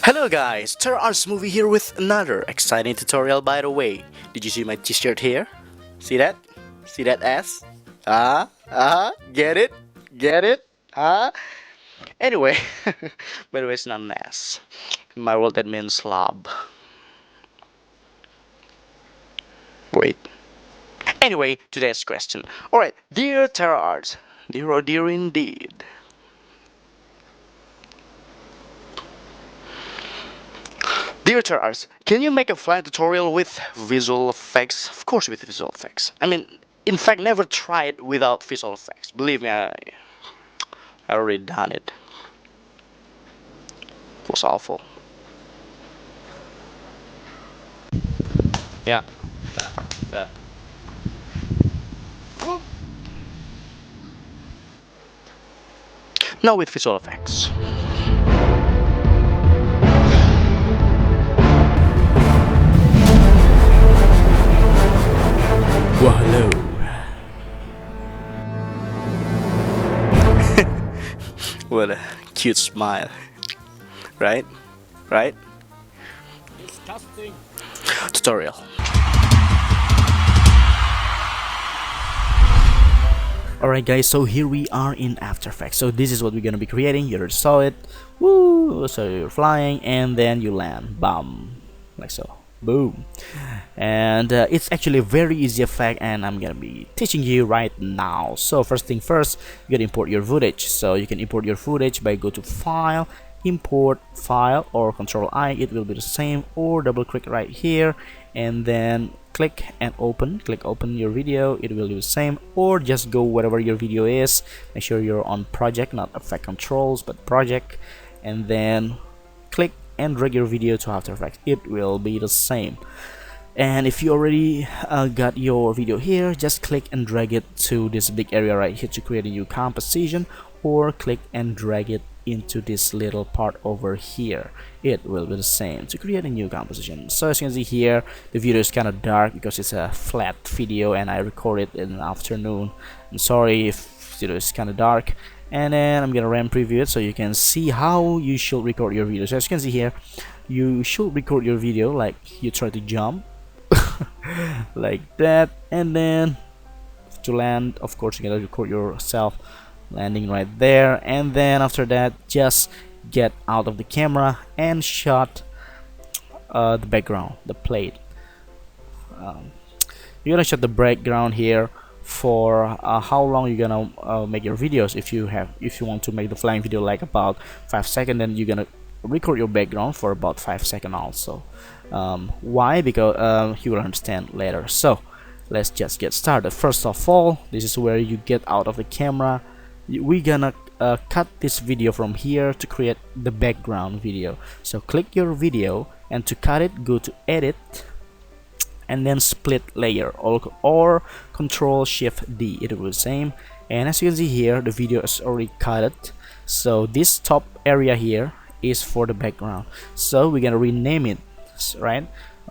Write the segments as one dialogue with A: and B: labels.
A: Hello guys, Terrar's movie here with another exciting tutorial. By the way, did you see my t-shirt here? See that? See that ass? Get it? Get it? Anyway, by the way, it's not an ass. In my world that means slob. Wait. Anyway, today's question. Alright, dear Terrar's, dear oh dear indeed. Dear Terrars, can you make a flying tutorial with visual effects? Of course with visual effects. I mean, in fact, never tried without visual effects. Believe me, I already done it. It was awful. Yeah. Now with visual effects. Well, hello. What a cute smile. Right? Right?
B: Disgusting.
A: Tutorial. Alright guys, so here we are in After Effects. So this is what we're gonna be creating. You already saw it. Woo! So you're flying and then you land. Bam! Like so. Boom. And it's actually a very easy effect and I'm gonna be teaching you right now. So first thing first, you gotta import your footage. So you can import your footage by go to File, Import File, or Control I, it will be the same, or double click right here and then click and open. Click open your video, it will do the same, or just go wherever your video is. Make sure you're on project, not effect controls but project, and then click and drag your video to After Effects. It will be the same. And if you already got your video here, just click and drag it to this big area right here to create a new composition, or click and drag it into this little part over here. It will be the same to create a new composition. So as you can see here, the video is kind of dark because it's a flat video and I record it in the afternoon. I'm sorry if the video is kind of dark. And then I'm gonna RAM preview it so you can see how you should record your video. So as you can see here, you should record your video like you try to jump like that, and then to land, of course, you gotta record yourself landing right there, and then after that just get out of the camera and shot the background, the plate. You're gonna shot the background here for how long you're gonna make your videos. If you want to make the flying video like about 5 seconds, then you're gonna record your background for about 5 seconds also. Why? Because you will understand later. So let's just get started. First of all, this is where you get out of the camera. We're gonna cut this video from here to create the background video. So click your video, and to cut it, go to edit and then split layer, or Control Shift D, it will be the same. And as you can see here, the video is already cut. So this top area here is for the background, so we're gonna rename it, right?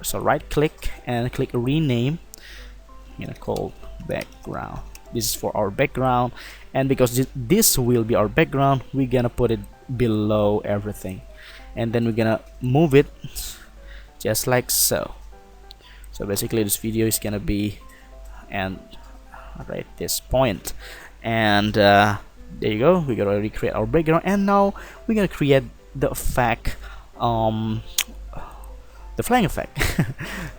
A: So right click and click rename. I'm gonna call background. This is for our background, and because this will be our background, we're gonna put it below everything, and then we're gonna move it just like so. So basically this video is gonna be and right this point, and there you go. We're gonna recreate our background, and now we're gonna create the effect, the flying effect.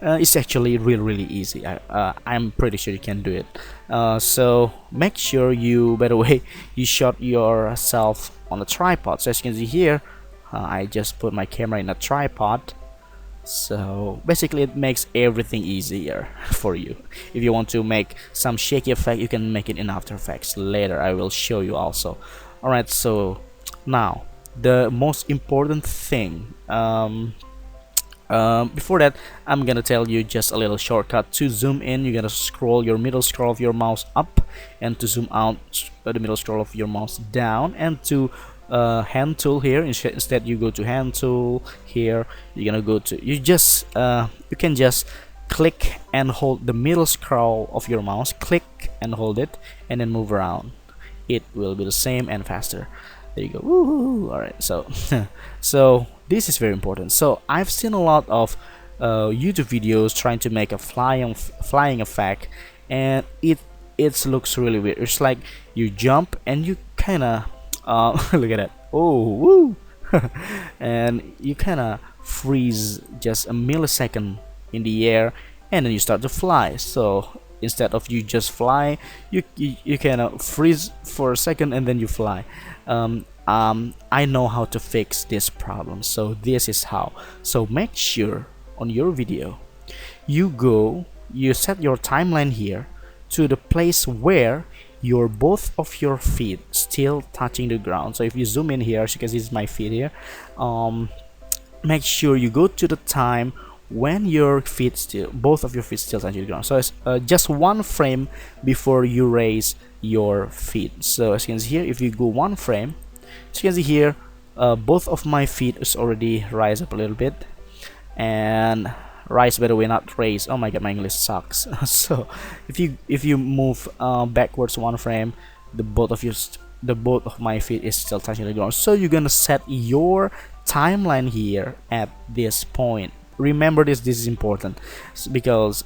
A: It's actually really easy. I'm pretty sure you can do it. So make sure you, by the way, you shot yourself on a tripod. So as you can see here, I just put my camera in a tripod. So basically it makes everything easier for you. If you want to make some shaky effect, you can make it in After Effects later. I will show you also. Alright, so now the most important thing, before that, I'm gonna tell you just a little shortcut. To zoom in, you're gonna scroll your middle scroll of your mouse up, and to zoom out, the middle scroll of your mouse down, and to hand tool here. Instead you go to hand tool here. You're gonna go to, you can just click and hold the middle scroll of your mouse, click and hold it, and then move around. It will be the same and faster. There you go. Woo! All right, so so this is very important. So I've seen a lot of YouTube videos trying to make a flying effect, and it looks really weird. It's like you jump and you kind of look at that. Oh, woo! And you kind of freeze just a millisecond in the air, and then you start to fly. So instead of you just fly, you kind of freeze for a second and then you fly. I know how to fix this problem, so this is how. So make sure on your video you set your timeline here to the place where your both of your feet still touching the ground. So if you zoom in here, as you can see, this is my feet here. Make sure you go to the time when your feet still, both of your feet still touching the ground. So it's just one frame before you raise your feet. So as you can see here, if you go one frame, as you can see here, both of my feet is already rise up a little bit, and rise, by the way, not raise. Oh my god, my English sucks. So if you move backwards one frame, the both of my feet is still touching the ground. So you're gonna set your timeline here at this point. Remember this is important, because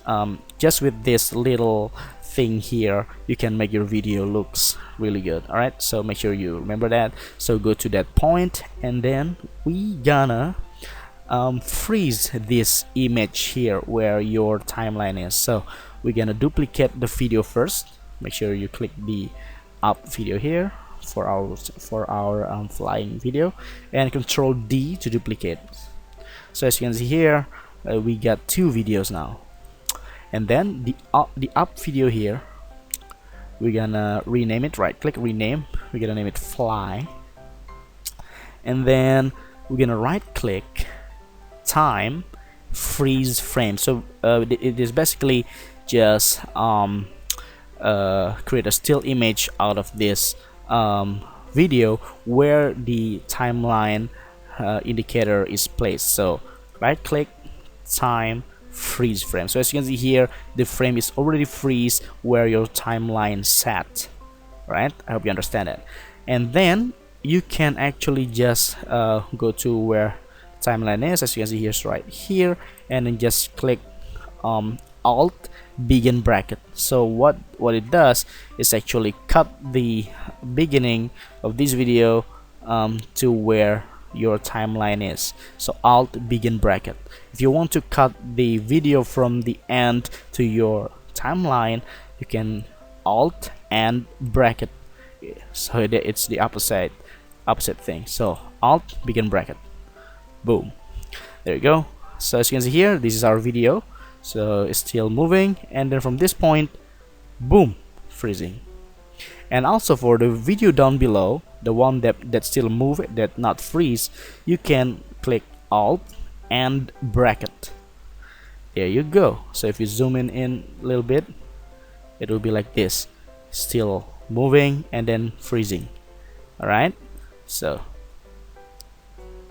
A: just with this little thing here you can make your video looks really good. All right, so make sure you remember that. So go to that point, and then we gonna freeze this image here where your timeline is. So we're gonna duplicate the video first. Make sure you click the up video here for our flying video, and Control D to duplicate. So as you can see here, we got two videos now. And then the up video here, we're gonna rename it. Right click, rename. We're gonna name it fly, and then we're gonna right click, time, freeze frame. So it is basically just create a still image out of this video where the timeline indicator is placed. So right click, time, freeze frame. So as you can see here, the frame is already freeze where your timeline sat. Right, I hope you understand that. And then you can actually just go to where timeline is, as you can see here, right here, and then just click alt begin bracket. So what it does is actually cut the beginning of this video to where your timeline is. So alt begin bracket. If you want to cut the video from the end to your timeline, you can alt and bracket. So it's the opposite thing. So alt begin bracket, boom, there you go. So as you can see here, this is our video. So it's still moving, and then from this point, boom, freezing. And also for the video down below, the one that still move, that not freeze, you can click alt and bracket. There you go. So if you zoom in a little bit, it will be like this, still moving and then freezing. All right, so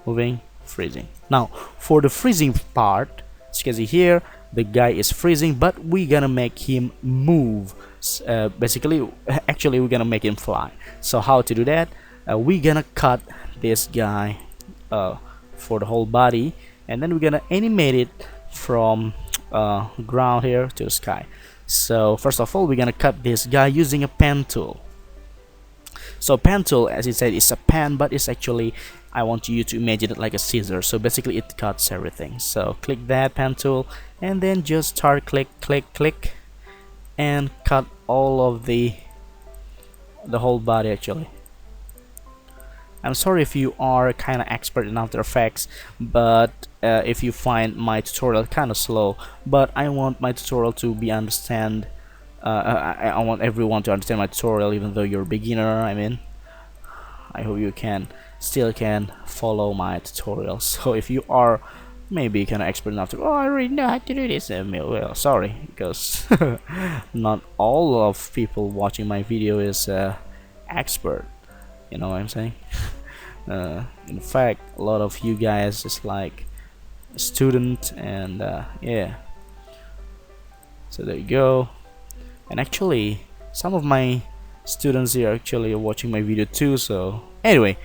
A: moving, freezing. Now for the freezing part, as you can see here, the guy is freezing, but we're gonna make him move. Basically, actually we're gonna make him fly. So how to do that? We're gonna cut this guy for the whole body, and then we're gonna animate it from ground here to the sky. So first of all, we're gonna cut this guy using a pen tool. So pen tool, as it said, is a pen, but it's actually, I want you to imagine it like a scissor. So basically it cuts everything. So click that pen tool, and then just start click, and cut all of the whole body. Actually, I'm sorry if you are kind of expert in After Effects, but if you find my tutorial kind of slow, but I want my tutorial to be understand. I want everyone to understand my tutorial, even though you're a beginner. I mean, I hope you still can follow my tutorial. So if you are maybe kind of expert enough to, oh, I already know how to do this, well, sorry, because not all of people watching my video is expert, you know what I'm saying. In fact, a lot of you guys is like a student, and yeah, so there you go. And actually some of my students here actually watching my video too. So anyway,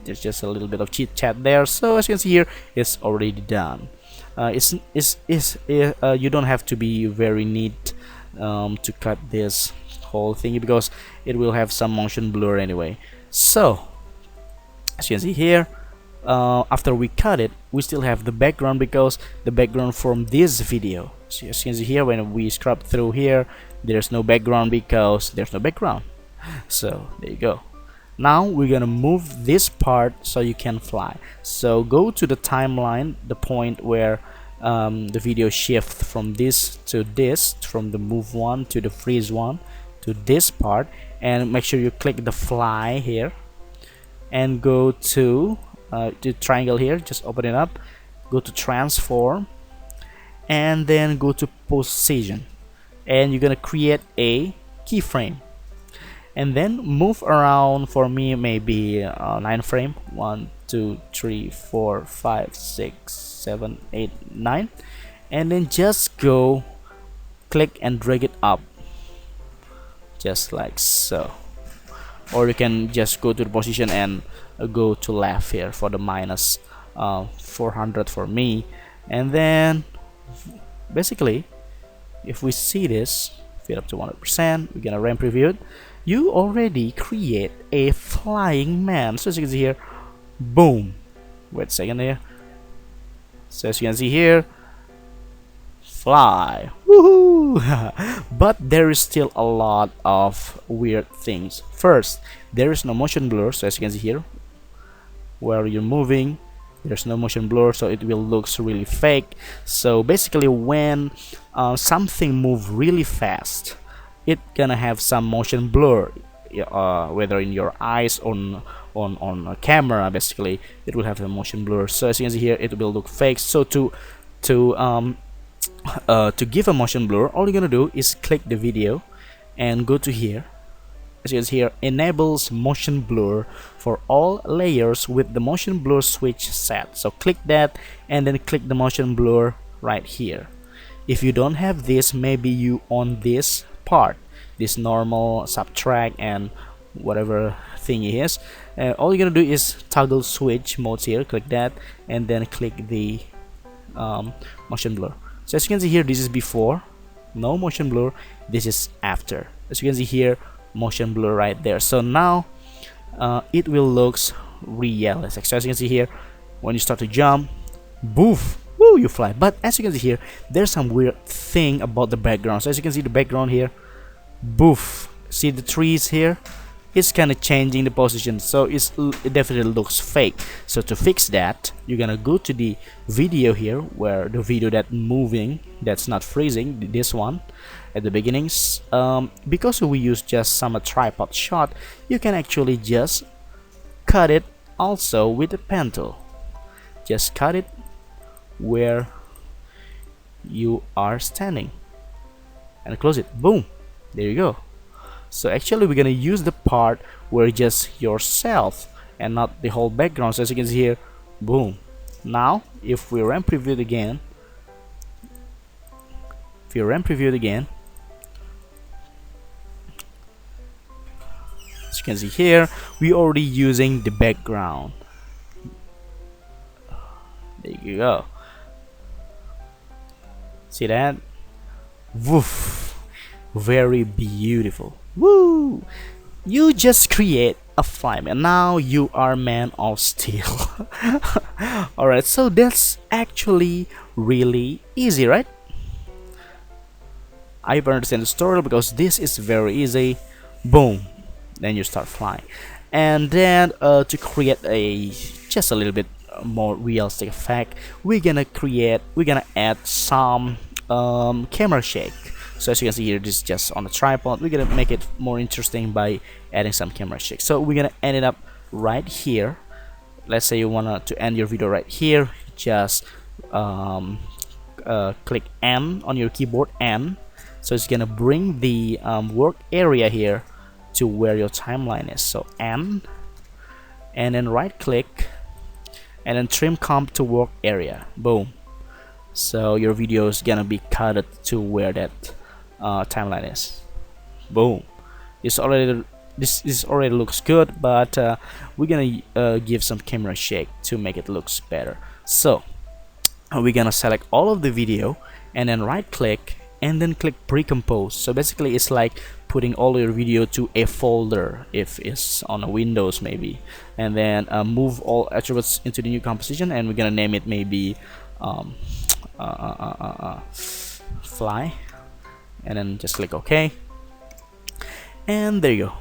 A: there's just a little bit of chit chat there. So as you can see here, it's already done. You don't have to be very neat to cut this whole thingy, because it will have some motion blur anyway. So as you can see here, after we cut it, we still have the background, because the background from this video. So as you can see here, when we scrub through here, there's no background because there's no background. So there you go. Now we're gonna move this part so you can fly. So go to the timeline, the point where the video shift from this to this, from the move one to the freeze one to this part, and make sure you click the fly here and go to the triangle here, just open it up, go to transform, and then go to position, and you're gonna create a keyframe, and then move around. For me, maybe 9 frame, 1 2 3 4 5 6 7 8 9, and then just go click and drag it up just like so. Or you can just go to the position and go to left here for the minus 400 for me. And then basically, if we see this, fit up to 100%, we're gonna ramp preview it. You already create a flying man. So as you can see here, boom. Wait a second here. So as you can see here, fly. Woohoo! But there is still a lot of weird things. First, there is no motion blur. So as you can see here, where you're moving, there's no motion blur, so it will look really fake. So basically, when something move really fast, it gonna have some motion blur, whether in your eyes or on a camera. Basically, it will have a motion blur. So as you can see here, it will look fake. So to give a motion blur, all you're gonna do is click the video and go to here. As you can see here, enables motion blur for all layers with the motion blur switch set. So click that and then click the motion blur right here. If you don't have this, maybe you on this part, this normal subtract and whatever thing it is, all you're gonna do is toggle switch modes here, click that, and then click the motion blur. So as you can see here, this is before, no motion blur. This is after. As you can see here, motion blur right there. So now it will looks realistic. So as you can see here, when you start to jump, boof, woo, you fly. But as you can see here, there's some weird thing about the background. So as you can see the background here, boof, see the trees here, it's kind of changing the position, so it definitely looks fake. So to fix that, you're gonna go to the video here, where the video that moving, that's not freezing, this one at the beginnings. Because we use just some tripod shot, you can actually just cut it also with a pen tool. Just cut it where you are standing and close it. Boom, there you go. So actually we're gonna use the part where just yourself and not the whole background. So as you can see here, boom. Now if we ramp preview it again, as you can see here, we already using the background. There you go. See that? Woof, very beautiful. Woo! You just create a flyman. Now you are man of steel. Alright, so that's actually really easy, right? I understand the tutorial because this is very easy. Boom, then you start flying. And then to create just a little bit more realistic effect, we're gonna add some camera shake. So as you can see here, this is just on a tripod. We're gonna make it more interesting by adding some camera shake. So we're gonna end it up right here. Let's say you want to end your video right here, just click N on your keyboard, N. So it's gonna bring the work area here to where your timeline is. So N, and then right click, and then trim comp to work area. Boom. So your video is gonna be cut to where that timeline is. Boom. it's already this already looks good, but we're gonna give some camera shake to make it looks better. So we're gonna select all of the video and then right click and then click pre-compose. So basically it's like putting all your video to a folder if it's on a Windows maybe, and then move all attributes into the new composition, and we're gonna name it maybe fly, and then just click OK, and there you go.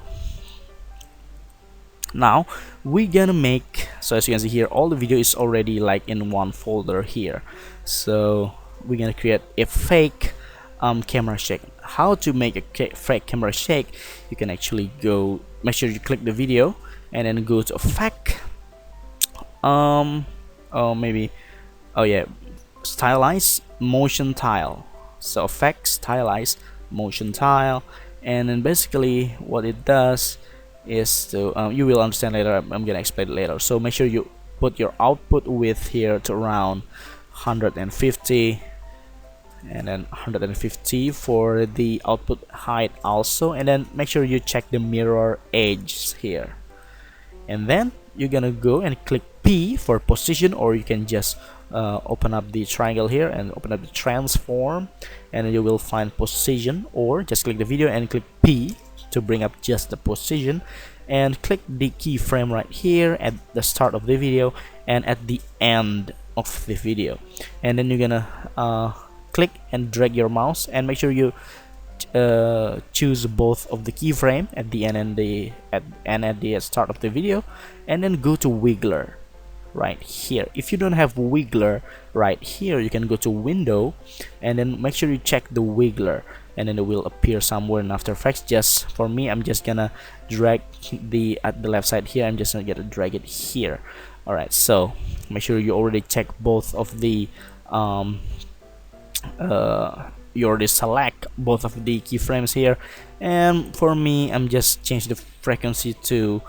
A: Now we're gonna make, so as you can see here, all the video is already like in one folder here. So we're gonna create a fake camera shake. How to make a fake camera shake? You can actually go, make sure you click the video and then go to effect, maybe, oh yeah, stylize motion tile. So effects, stylize motion tile, and then basically what it does is to you will understand later. I'm gonna explain it later. So make sure you put your output width here to around 150, and then 150 for the output height also, and then make sure you check the mirror edges here, and then you're gonna go and click P for position, or you can just open up the triangle here and open up the transform, and you will find position, or just click the video and click P to bring up just the position, and click the keyframe right here at the start of the video and at the end of the video, and then you're gonna click and drag your mouse and make sure you choose both of the keyframe at the end and at the start of the video, and then go to wiggler right here. If you don't have wiggler right here, you can go to window and then make sure you check the wiggler, and then it will appear somewhere in After Effects. Just for me, I'm just gonna drag the at the left side here. I'm just gonna drag it here. Alright, so make sure you already check both of the you already select both of the keyframes here, and for me I'm just change the frequency to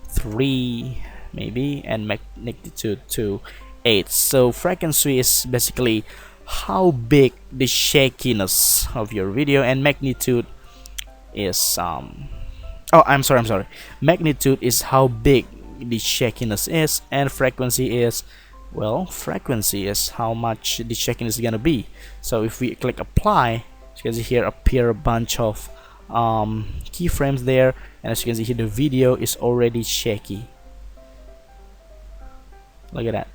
A: 3 maybe, and magnitude to 8. So frequency is basically how big the shakiness of your video, and magnitude is oh, I'm sorry, magnitude is how big the shakiness is, and frequency is, well, frequency is how much the shakiness is gonna be. So if we click apply, as you can see here appear a bunch of keyframes there, and as you can see here the video is already shaky. Look at that.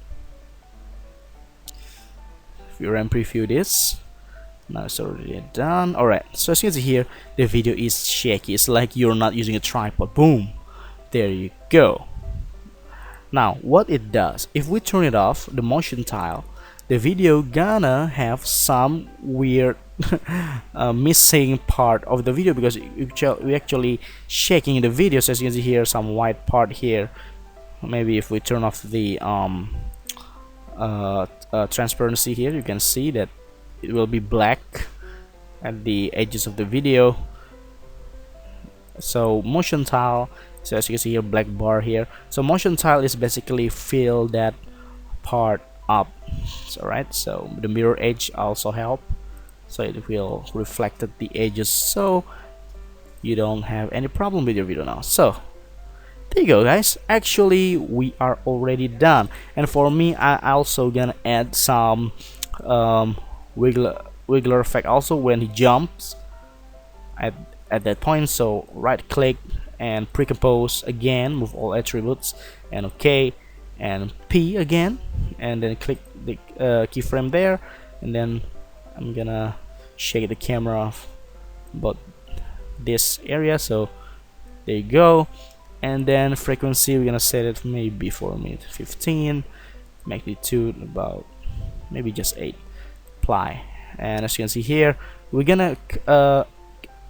A: If we run preview this, now it's already done. Alright, so as you can see here the video is shaky. It's like you're not using a tripod. Boom, there you go. Now what it does, if we turn it off, the motion tile, the video gonna have some weird missing part of the video, because we actually shaking the video. So as you can see here, some white part here. Maybe if we turn off the transparency here, you can see that it will be black at the edges of the video. So motion tile, so as you can see here, black bar here. So motion tile is basically fill that part up. So right, so the mirror edge also help, so it will reflect at the edges, so you don't have any problem with your video now. So there you go, guys. Actually we are already done, and for me I also gonna add some wiggler effect also when he jumps at that point. So right click and pre-compose again, move all attributes, and OK, and P again, and then click the keyframe there, and then I'm gonna shake the camera about this area. So there you go. And then frequency, we're gonna set it maybe for me 15, magnitude about maybe just 8, apply. And as you can see here, we're gonna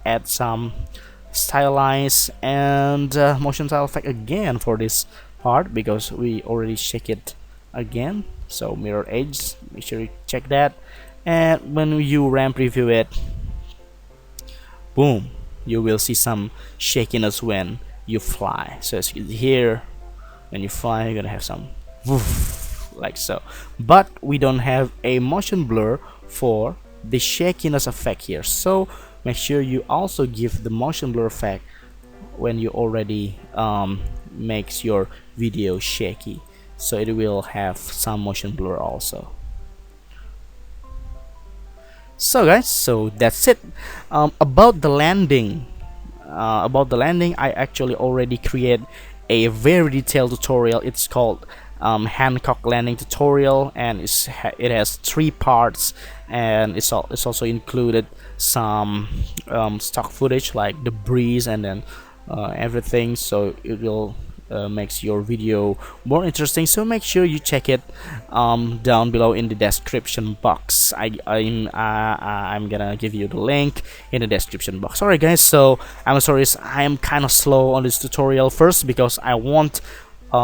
A: add some stylize and motion tile effect again for this part, because we already shake it again. So mirror edge, make sure you check that, and when you ramp preview it, boom, you will see some shakiness when you fly. So as you can see here, when you fly, you're gonna have some woof, like so. But we don't have a motion blur for the shakiness effect here, so make sure you also give the motion blur effect when you already makes your video shaky, so it will have some motion blur also. So guys, so that's it. About the landing, I actually already create a very detailed tutorial. It's called Hancock Landing tutorial, and it has 3 parts, and it's also included some stock footage like the breeze and then everything, so it will makes your video more interesting. So make sure you check it down below in the description box. I'm gonna give you the link in the description box. Alright guys, so I'm sorry I'm kind of slow on this tutorial. First, because I want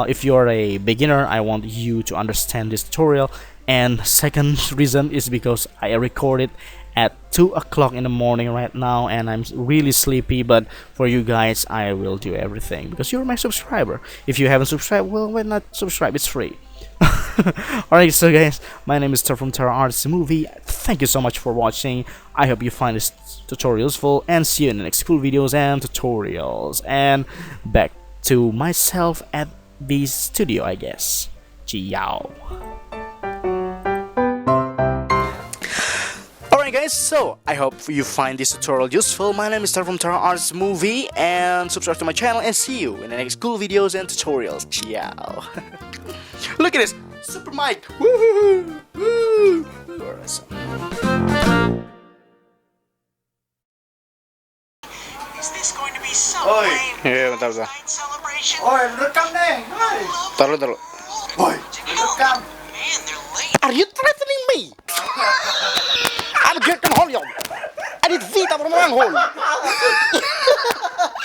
A: if you're a beginner, I want you to understand this tutorial, and second reason is because I recorded at 2 o'clock in the morning right now, and I'm really sleepy. But for you guys, I will do everything because you're my subscriber. If you haven't subscribed, well, why not subscribe? It's free. Alright, so guys, my name is Tara from Tara Arts Movie. Thank you so much for watching. I hope you find this tutorial useful, and see you in the next cool videos and tutorials. And back to myself at the studio, I guess. Ciao. Alright guys, so I hope you find this tutorial useful. My name is Tara from Tara Arts Movie, and subscribe to my channel, and see you in the next cool videos and tutorials. Ciao. Look at this super mic. Woohoo! Woo!
C: Is this going to be so
A: Oi.
C: lame?
A: Yeah, bentar.
C: Celebration?
D: Oi, rekam deh, guys.
A: Taruh.
D: Oi, rekam.
C: Man, they're late.
A: Are you threatening me? I'm getting hold of you. I need Vita from the manhole.